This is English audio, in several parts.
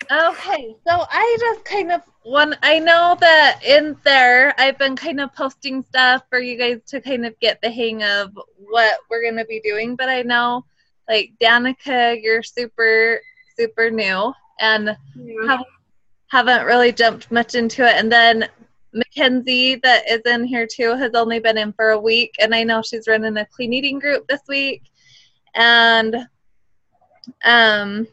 Okay, so I just kind of I know that in there I've been kind of posting stuff for you guys to kind of get the hang of what we're going to be doing, but I know like Danica, you're super new and Yeah. have, haven't really jumped much into it. And then Mackenzie that is in here too has only been in for a week, and I know she's running a clean eating group this week. And um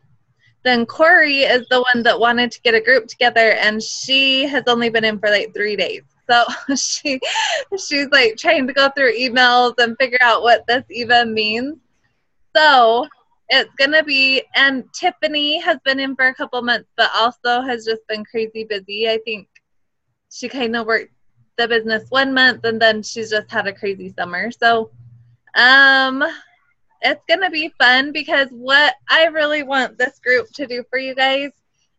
then Corey is the one that wanted to get a group together, and she has only been in for like 3 days. So she's like trying to go through emails and figure out what this even means. So it's gonna be, and Tiffany has been in for a couple months, but also has just been crazy busy. I think she kind of worked the business 1 month, and then she's just had a crazy summer. So um it's going to be fun because what I really want this group to do for you guys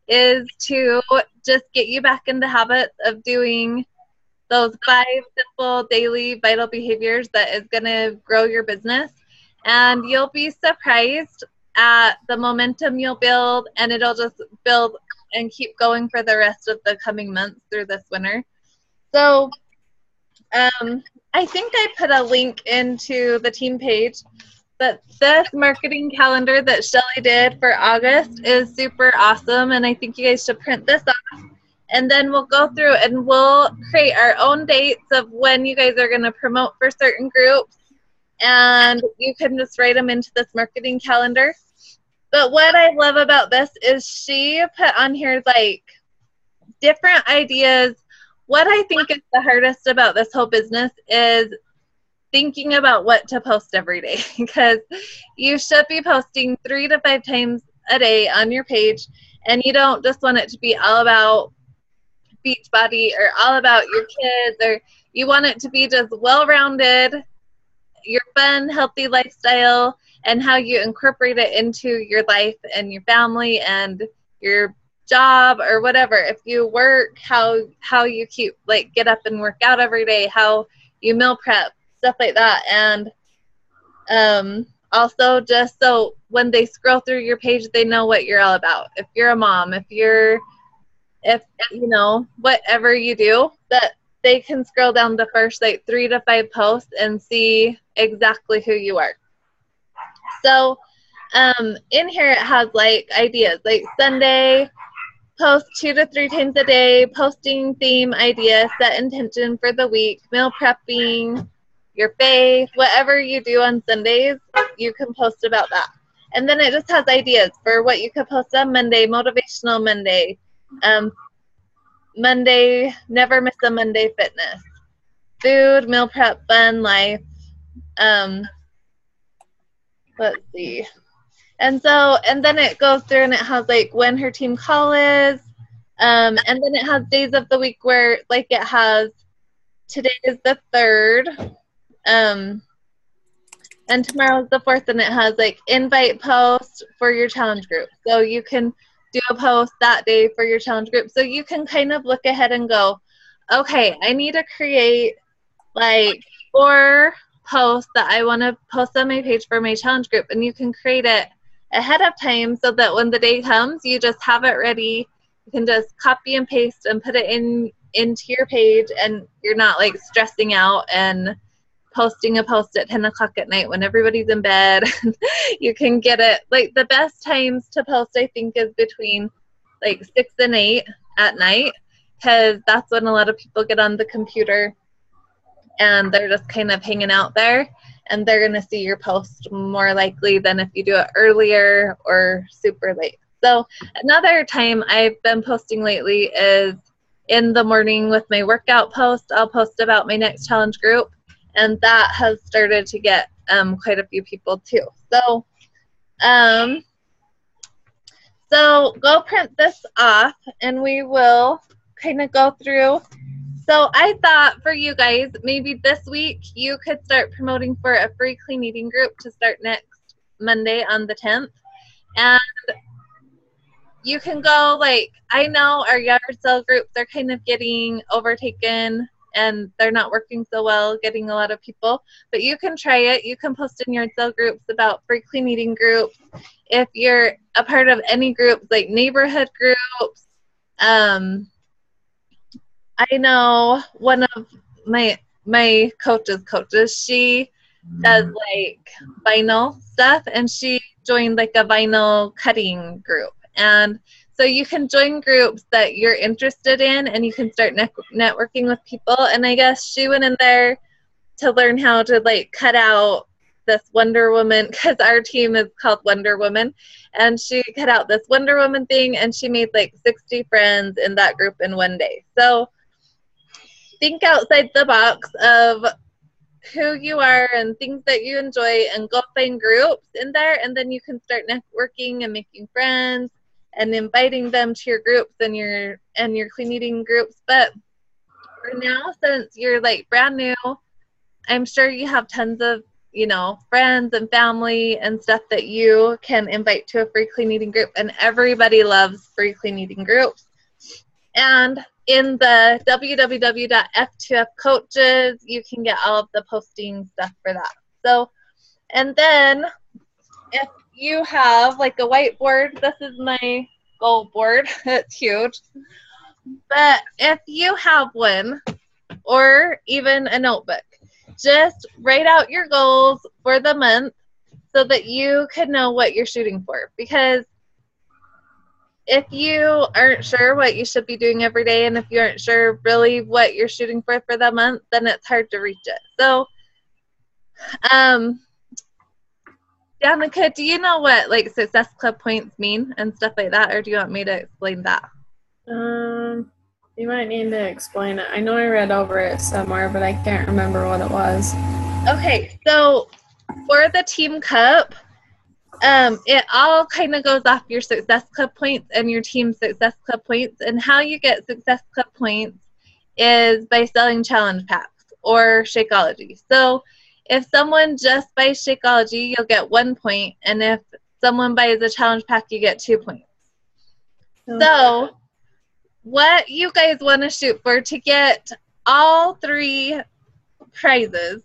is to just get you back into habits of doing those 5 simple daily vital behaviors that is going to grow your business. And you'll be surprised at the momentum you'll build, and it'll just build and keep going for the rest of the coming months through this winter. So I think I put a link into the team page, but this marketing calendar that Shelly did for August is super awesome, and I think you guys should print this off. And then we'll go through and we'll create our own dates of when you guys are going to promote for certain groups, and you can just write them into this marketing calendar. But what I love about this is she put on here like different ideas. What I think is the hardest about this whole business is thinking about what to post every day, because you should be posting 3 to 5 times a day on your page, and you don't just want it to be all about Beachbody or all about your kids, or you want it to be just well-rounded, your fun, healthy lifestyle, and how you incorporate it into your life and your family and your job or whatever. If you work, how you keep like get up and work out every day, how you meal prep, stuff like that. And also just so when they scroll through your page, they know what you're all about. If you're a mom, if you know, whatever you do, that they can scroll down the first like 3 to 5 posts and see exactly who you are. So in here it has like ideas like Sunday, post 2 to 3 times a day, posting theme ideas, set intention for the week, meal prepping, your faith, whatever you do on Sundays, you can post about that. And then it just has ideas for what you could post on Monday, motivational Monday, um, Monday, never miss a Monday fitness, food, meal prep, fun, life. Um, let's see. And then it goes through and it has like when her team call is. And then it has days of the week where like it has today is the 3rd. And tomorrow's the 4th, and it has like invite post for your challenge group. So you can do a post that day for your challenge group. So you can kind of look ahead and go, okay, I need to create like 4 posts that I want to post on my page for my challenge group. And you can create it ahead of time so that when the day comes, you just have it ready. You can just copy and paste and put it into your page, and you're not like stressing out and posting a post at 10 o'clock at night when everybody's in bed. You can get it like the best times to post, I think, is between like 6 and 8 at night, because that's when a lot of people get on the computer and they're just kind of hanging out there, and they're going to see your post more likely than if you do it earlier or super late. So another time I've been posting lately is in the morning with my workout post. I'll post about my next challenge group, and that has started to get quite a few people too. Um, so go print this off, and we will kind of go through. So I thought for you guys, maybe this week you could start promoting for a free clean eating group to start next Monday on the 10th. And you can go like, I know our yard sale groups are kind of getting overtaken and they're not working so well, getting a lot of people, but you can try it. You can post in yard sale groups about free clean eating groups. If you're a part of any groups, like neighborhood groups. I know one of my coaches, she does like vinyl stuff, and she joined like a vinyl cutting group. And so you can join groups that you're interested in, and you can start networking with people. And I guess she went in there to learn how to like cut out this Wonder Woman, because our team is called Wonder Woman, and she cut out this Wonder Woman thing, and she made like 60 friends in that group in one day. So think outside the box of who you are and things that you enjoy, and go find groups in there, and then you can start networking and making friends and inviting them to your groups and your clean eating groups. But for now, since you're like brand new, I'm sure you have tons of, you know, friends and family and stuff that you can invite to a free clean eating group, and everybody loves free clean eating groups. And in the www.f2f coaches, you can get all of the posting stuff for that. So, and then if you have like a whiteboard, this is my goal board. It's huge. But if you have one, or even a notebook, just write out your goals for the month so that you can know what you're shooting for. Because if you aren't sure what you should be doing every day, and if you aren't sure really what you're shooting for the month, then it's hard to reach it. So, Danica, do you know what like Success Club points mean and stuff like that, or do you want me to explain that? You might need to explain it. I know I read over it somewhere, but I can't remember what it was. Okay, so for the Team Cup, it all kind of goes off your Success Club points and your team Success Club points. And how you get Success Club points is by selling challenge packs or Shakeology. So if someone just buys Shakeology, you'll get 1 point. And if someone buys a challenge pack, you get 2 points. Okay. So what you guys want to shoot for to get all 3 prizes,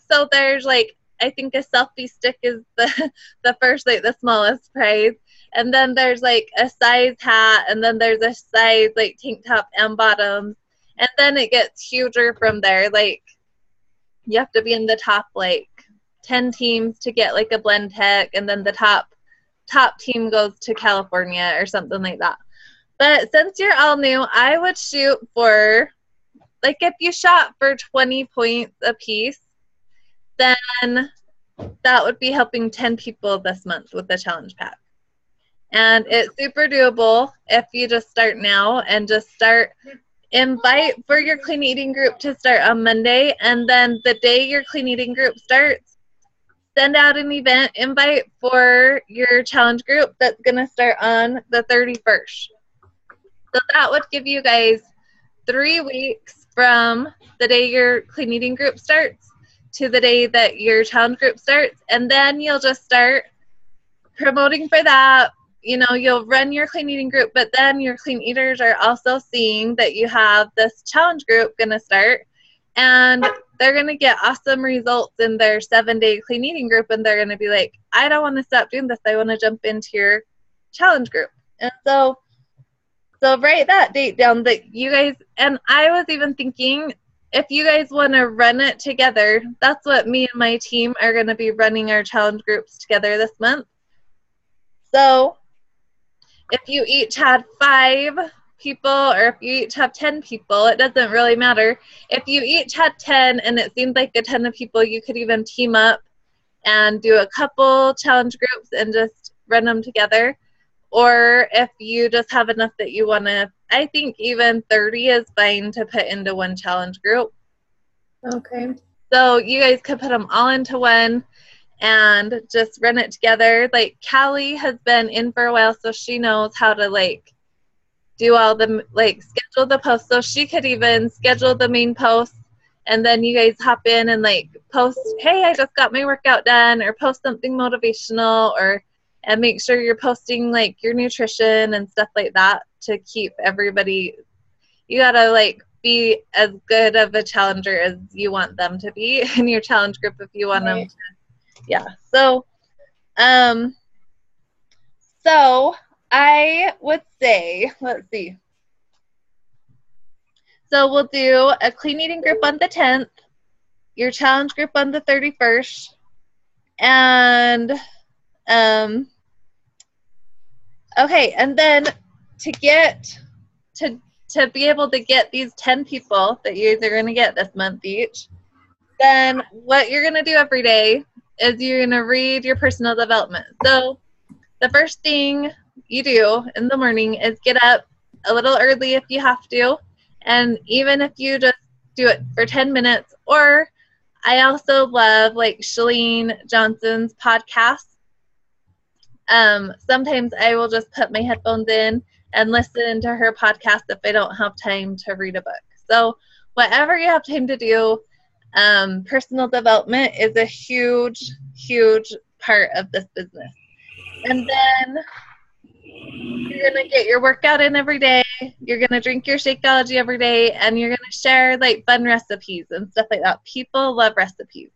so there's like, I think a selfie stick is the first, like the smallest prize, and then there's like a size hat, and then there's a size like tank top and bottoms, and then it gets huger from there. Like you have to be in the top like 10 teams to get like a blend tech, and then the top team goes to California or something like that. But since you're all new, I would shoot for, like, if you shot for 20 points a piece, then that would be helping 10 people this month with the challenge pack. And it's super doable if you just start now and just invite for your clean eating group to start on Monday. And then the day your clean eating group starts, send out an event invite for your challenge group that's going to start on the 31st. So that would give you guys 3 weeks from the day your clean eating group starts to the day that your challenge group starts. And then you'll just start promoting for that. You know, you'll run your clean eating group, but then your clean eaters are also seeing that you have this challenge group going to start, and they're going to get awesome results in their 7-day clean eating group, and they're going to be like, I don't want to stop doing this. I want to jump into your challenge group. And so write that date down that you guys, and I was even thinking, if you guys want to run it together, that's what me and my team are going to be running our challenge groups together this month. So if you each had 5 people, or if you each have 10 people, it doesn't really matter. If you each had 10 and it seemed like a ton of people, you could even team up and do a couple challenge groups and just run them together. Or if you just have enough that you want to, I think even 30 is fine to put into one challenge group. Okay. So you guys could put them all into one and just run it together. Like Callie has been in for a while, so she knows how to like do all the, like, schedule the posts. So she could even schedule the main posts, and then you guys hop in and like post, hey, I just got my workout done, or post something motivational, and make sure you're posting like your nutrition and stuff like that to keep everybody. You gotta like be as good of a challenger as you want them to be in your challenge group if you want them to. Yeah. So So I would say, let's see. So we'll do a clean eating group on the 10th, your challenge group on the 31st, and okay, and then to be able to get these 10 people that you guys are going to get this month each, then what you're going to do every day is you're going to read your personal development. So the first thing you do in the morning is get up a little early if you have to, and even if you just do it for 10 minutes, or I also love like Chalene Johnson's podcast. Sometimes I will just put my headphones in and listen to her podcast if I don't have time to read a book. So whatever you have time to do, personal development is a huge, huge part of this business. And then you're going to get your workout in every day. You're going to drink your Shakeology every day, and you're going to share like fun recipes and stuff like that. People love recipes.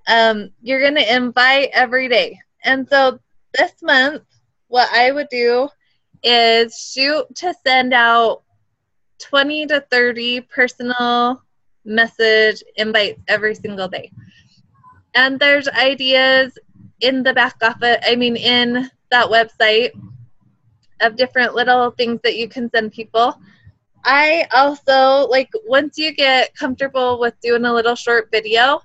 You're going to invite every day. And so this month, what I would do is shoot to send out 20 to 30 personal message invites every single day. And there's ideas in the back office, in that website of different little things that you can send people. I also, like, once you get comfortable with doing a little short video,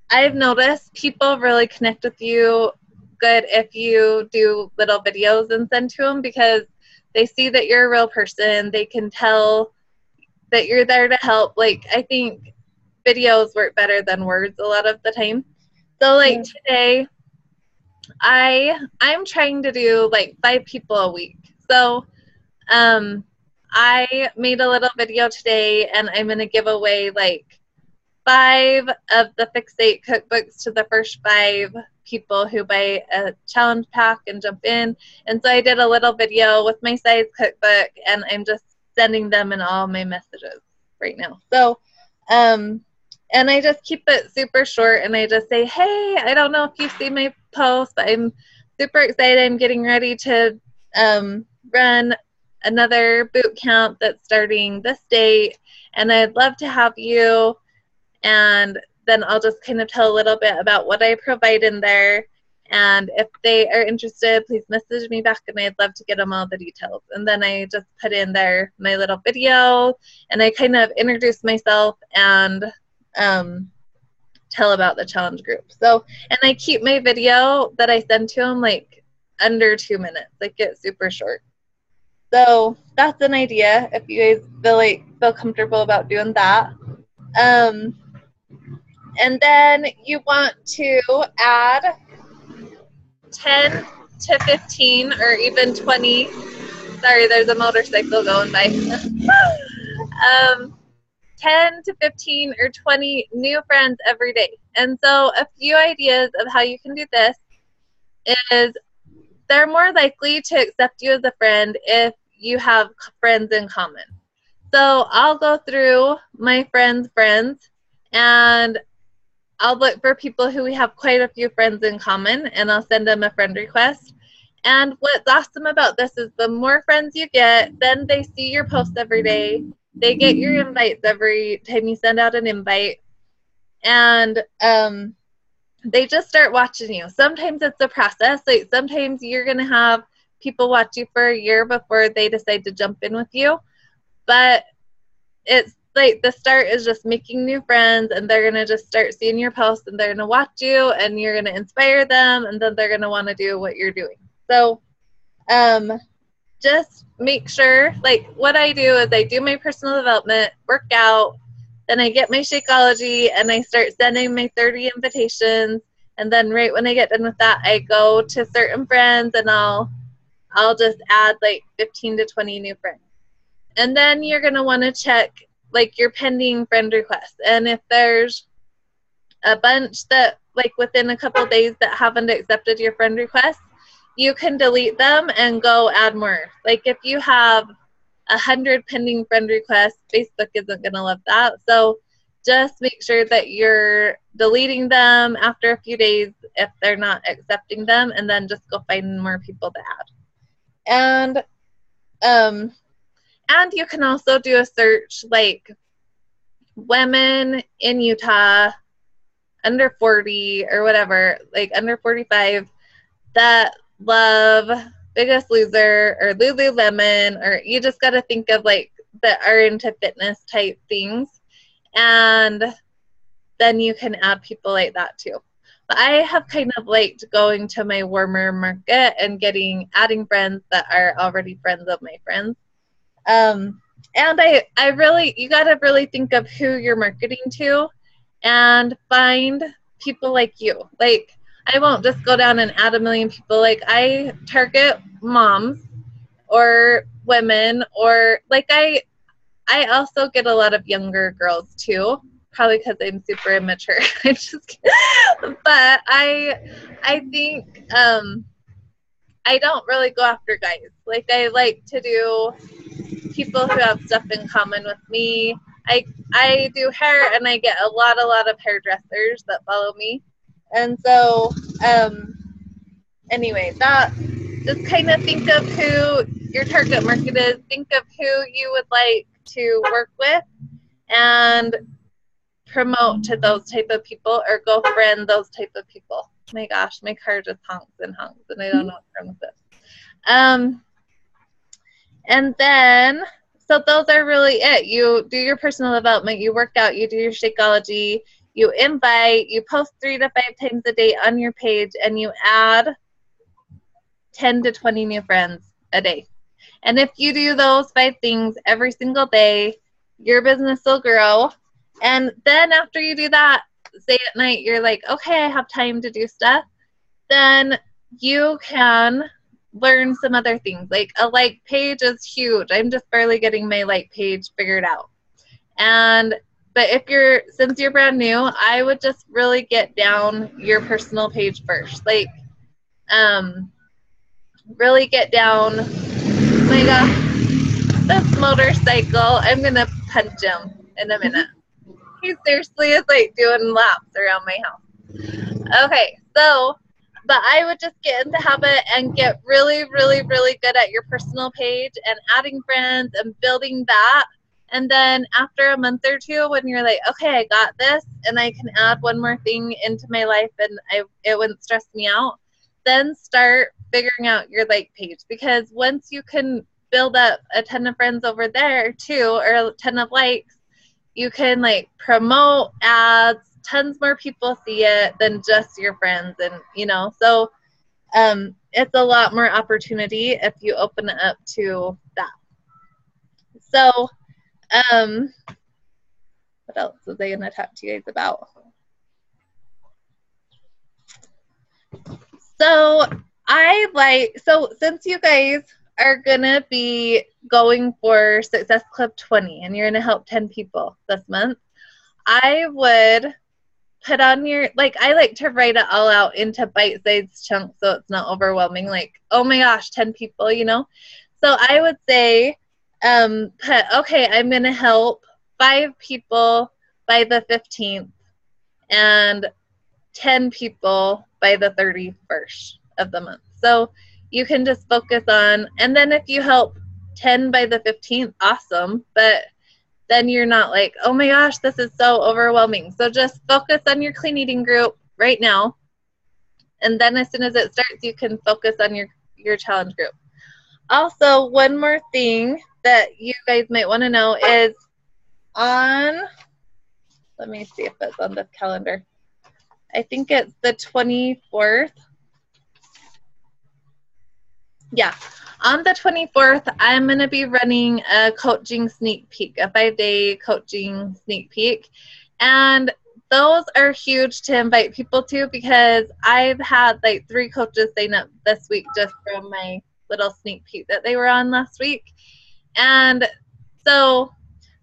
I've noticed people really connect with you good if you do little videos and send to them, because they see that you're a real person. They can tell that you're there to help. Like, I think videos work better than words a lot of the time. So, like, today, I'm trying to do, like, 5 people a week. So, I made a little video today, and I'm going to give away, like, 5 of the Fix8 cookbooks to the first 5 people who buy a challenge pack and jump in. And so I did a little video with my size cookbook, and I'm just sending them in all my messages right now. So, and I just keep it super short, and I just say, hey, I don't know if you see my post, but I'm super excited. I'm getting ready to run another boot camp that's starting this date, and I'd love to have you. And then I'll just kind of tell a little bit about what I provide in there. And if they are interested, please message me back, and I'd love to get them all the details. And then I just put in there my little video, and I kind of introduce myself and tell about the challenge group. So, and I keep my video that I send to them like under 2 minutes. Like, it's super short. So that's an idea if you guys feel comfortable about doing that. And then you want to add 10 to 15 or even 20. Sorry, there's a motorcycle going by. 10 to 15 or 20 new friends every day. And so a few ideas of how you can do this is they're more likely to accept you as a friend if you have friends in common. So I'll go through my friends' friends, and I'll look for people who we have quite a few friends in common, and I'll send them a friend request. And what's awesome about this is the more friends you get, then they see your posts every day. They get your invites every time you send out an invite. And they just start watching you. Sometimes it's a process. Like, sometimes you're going to have people watch you for a year before they decide to jump in with you. But it's like the start is just making new friends, and they're going to just start seeing your posts, and they're going to watch you, and you're going to inspire them, and then they're going to want to do what you're doing. So just make sure, like, what I do is I do my personal development, work out, then I get my Shakeology, and I start sending my 30 invitations, and then right when I get done with that, I go to certain friends, and I'll just add like 15 to 20 new friends. And then you're going to want to check like your pending friend requests. And if there's a bunch that like within a couple days that haven't accepted your friend request, you can delete them and go add more. Like, if you have 100 pending friend requests, Facebook isn't going to love that. So just make sure that you're deleting them after a few days if they're not accepting them, and then just go find more people to add. And you can also do a search like women in Utah under 40 or whatever, like under 45, that love Biggest Loser or Lululemon, or you just got to think of like that are into fitness type things, and then you can add people like that too. But I have kind of liked going to my warmer market and adding friends that are already friends of my friends. And I really, you got to really think of who you're marketing to and find people like you. Like, I won't just go down and add a million people. Like, I target moms or women, or like I also get a lot of younger girls too, probably because I'm super immature. I just kidding. But I think I don't really go after guys. Like, I like to do people who have stuff in common with me. I do hair, and I get a lot of hairdressers that follow me. And so anyway, that, just kind of think of who your target market is, think of who you would like to work with, and promote to those type of people, or go friend those type of people. My gosh, my car just honks, and I don't know what's wrong with it. And then, so those are really it. You do your personal development, you work out, you do your Shakeology, you invite, you post 3 to 5 times a day on your page, and you add 10 to 20 new friends a day. And if you do those 5 things every single day, your business will grow. And then after you do that, say at night, you're like, okay, I have time to do stuff. Then you can learn some other things. Like, a like page is huge. I'm just barely getting my like page figured out. But since you're brand new, I would just really get down your personal page first. Like, really get down. My gosh, this motorcycle, I'm gonna punch him in a minute. He seriously is like doing laps around my house. Okay, so, but I would just get into habit and get really good at your personal page and adding friends and building that. And then after a month or two, when you're like, okay, I got this, and I can add one more thing into my life, and it wouldn't stress me out, then start figuring out your like page. Because once you can build up a ton of friends over there too, or a ton of likes, you can like promote ads, tons more people see it than just your friends. And so it's a lot more opportunity if you open it up to that. So what else was I going to talk to you guys about? So since you guys are going to be going for Success Club 20 and you're going to help 10 people this month, I would put on I like to write it all out into bite-sized chunks so it's not overwhelming. Like, oh my gosh, 10 people, So I would say, okay, I'm going to help 5 people by the 15th and 10 people by the 31st of the month. So you can just focus on, and then if you help 10 by the 15th, awesome. But then you're not like, oh my gosh, this is so overwhelming. So just focus on your clean eating group right now. And then as soon as it starts, you can focus on your challenge group. Also, one more thing that you guys might want to know is let me see if it's on this calendar. I think it's the 24th. Yeah. On the 24th, I'm going to be running a coaching sneak peek, a 5-day coaching sneak peek. And those are huge to invite people to, because I've had like 3 coaches sign up this week just from my little sneak peek that they were on last week. And so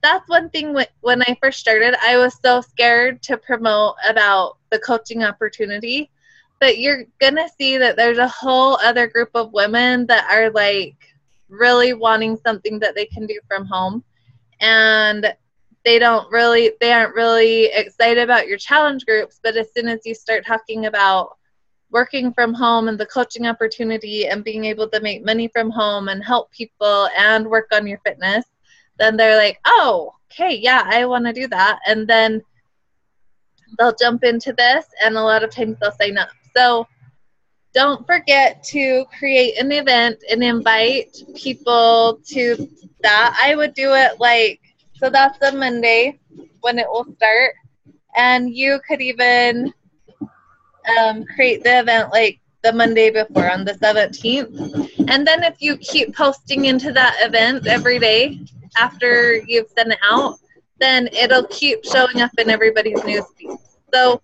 that's one thing. When I first started, I was so scared to promote about the coaching opportunity. But you're going to see that there's a whole other group of women that are like really wanting something that they can do from home. And they aren't really excited about your challenge groups. But as soon as you start talking about working from home and the coaching opportunity and being able to make money from home and help people and work on your fitness, then they're like, oh, okay, yeah, I want to do that. And then they'll jump into this, and a lot of times they'll sign up. So don't forget to create an event and invite people to that. I would do it like, so that's a Monday when it will start. And you could even create the event like the Monday before on the 17th. And then if you keep posting into that event every day after you've sent it out, then it'll keep showing up in everybody's newsfeed. So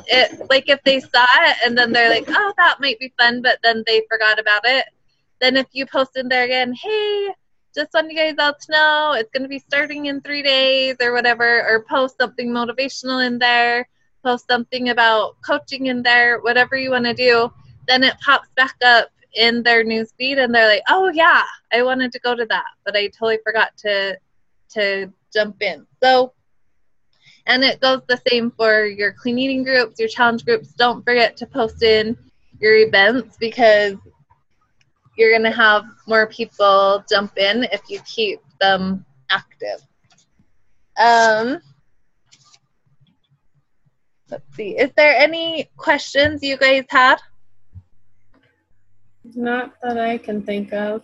it, like if they saw it and then they're like, oh, that might be fun, but then they forgot about it, then if you post in there again, hey, just want you guys all to know it's going to be starting in 3 days or whatever, or post something motivational in there, post something about coaching in there, whatever you want to do, then it pops back up in their news feed and they're like, oh yeah, I wanted to go to that, but I totally forgot to jump in. So, and it goes the same for your clean eating groups, your challenge groups. Don't forget to post in your events, because you're going to have more people jump in if you keep them active. Let's see. Is there any questions you guys had? Not that I can think of.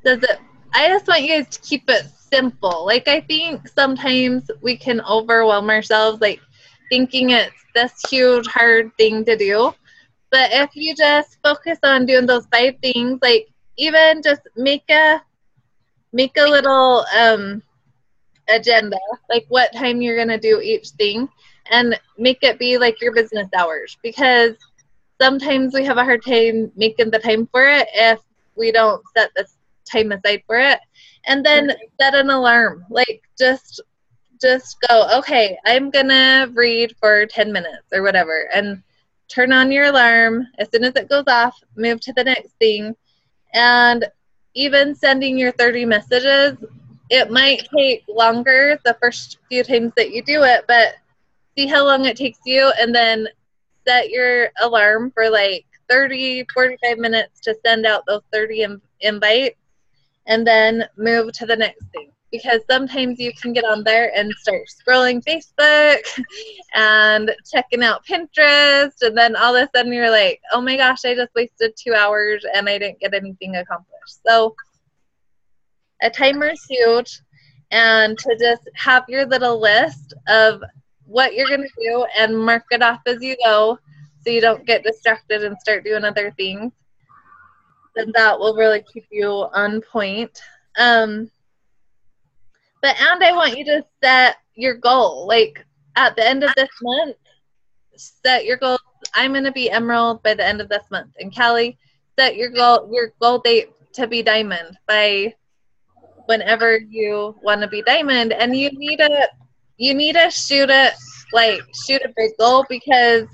I just want you guys to keep it simple. Like, I think sometimes we can overwhelm ourselves, like thinking it's this huge, hard thing to do. But if you just focus on doing those 5 things, like even just make a little agenda, like what time you're going to do each thing, and make it be like your business hours, because sometimes we have a hard time making the time for it if we don't set the time aside for it. And then set an alarm, like just go, okay, I'm going to read for 10 minutes or whatever, and turn on your alarm. As soon as it goes off, move to the next thing. And even sending your 30 messages, it might take longer the first few times that you do it, but see how long it takes you, and then set your alarm for like 30, 45 minutes to send out those 30 invites, and then move to the next thing. Because sometimes you can get on there and start scrolling Facebook and checking out Pinterest, and then all of a sudden you're like, oh my gosh, I just wasted 2 hours and I didn't get anything accomplished. So a timer is huge, and to just have your little list of what you're going to do and mark it off as you go so you don't get distracted and start doing other things, then that will really keep you on point. And I want you to set your goal. Like at the end of this month, set your goal. I'm going to be Emerald by the end of this month. And Callie, set your goal date to be Diamond by whenever you want to be Diamond. And you need to shoot a big goal, because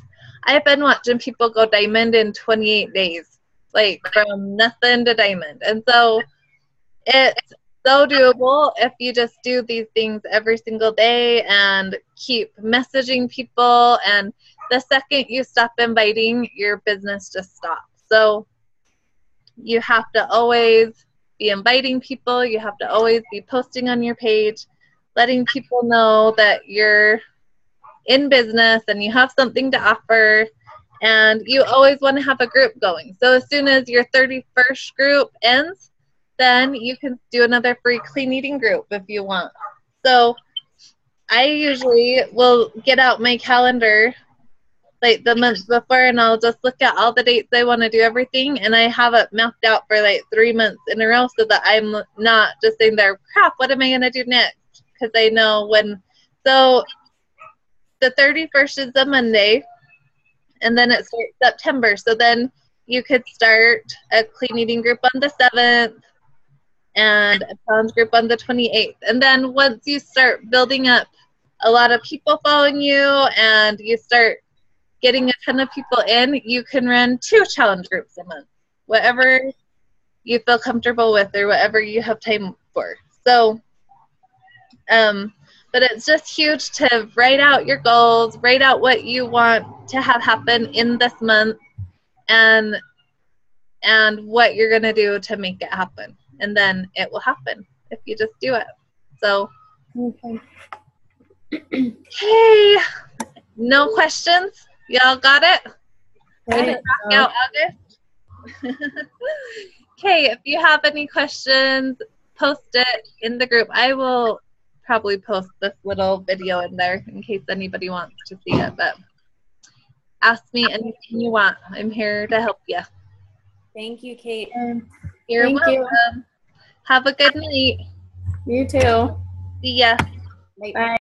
I've been watching people go Diamond in 28 days, like from nothing to Diamond. And so it's so doable if you just do these things every single day and keep messaging people. And the second you stop inviting, your business just stops. So you have to always be inviting people. You have to always be posting on your page, letting people know that you're in business and you have something to offer. And you always want to have a group going. So as soon as your 31st group ends, then you can do another free clean eating group if you want. So I usually will get out my calendar like the month before, and I'll just look at all the dates I want to do everything, and I have it mapped out for like 3 months in a row, so that I'm not just sitting there, crap, what am I going to do next? Because I know when. So the 31st is a Monday, and then it starts September. So then you could start a clean eating group on the 7th, and a challenge group on the 28th. And then once you start building up a lot of people following you and you start getting a ton of people in, you can run 2 challenge groups a month, whatever you feel comfortable with or whatever you have time for. So But it's just huge to write out your goals, write out what you want to have happen in this month, and what you're going to do to make it happen. And then it will happen if you just do it. So, Okay. hey, no questions? Y'all got it? Right. Rock out August? Okay, if you have any questions, post it in the group. I will probably post this little video in there in case anybody wants to see it, but ask me anything you want. I'm here to help you. Thank you, Kate. You're Thank welcome. you. Have a good night. You too. See ya. Bye. Bye.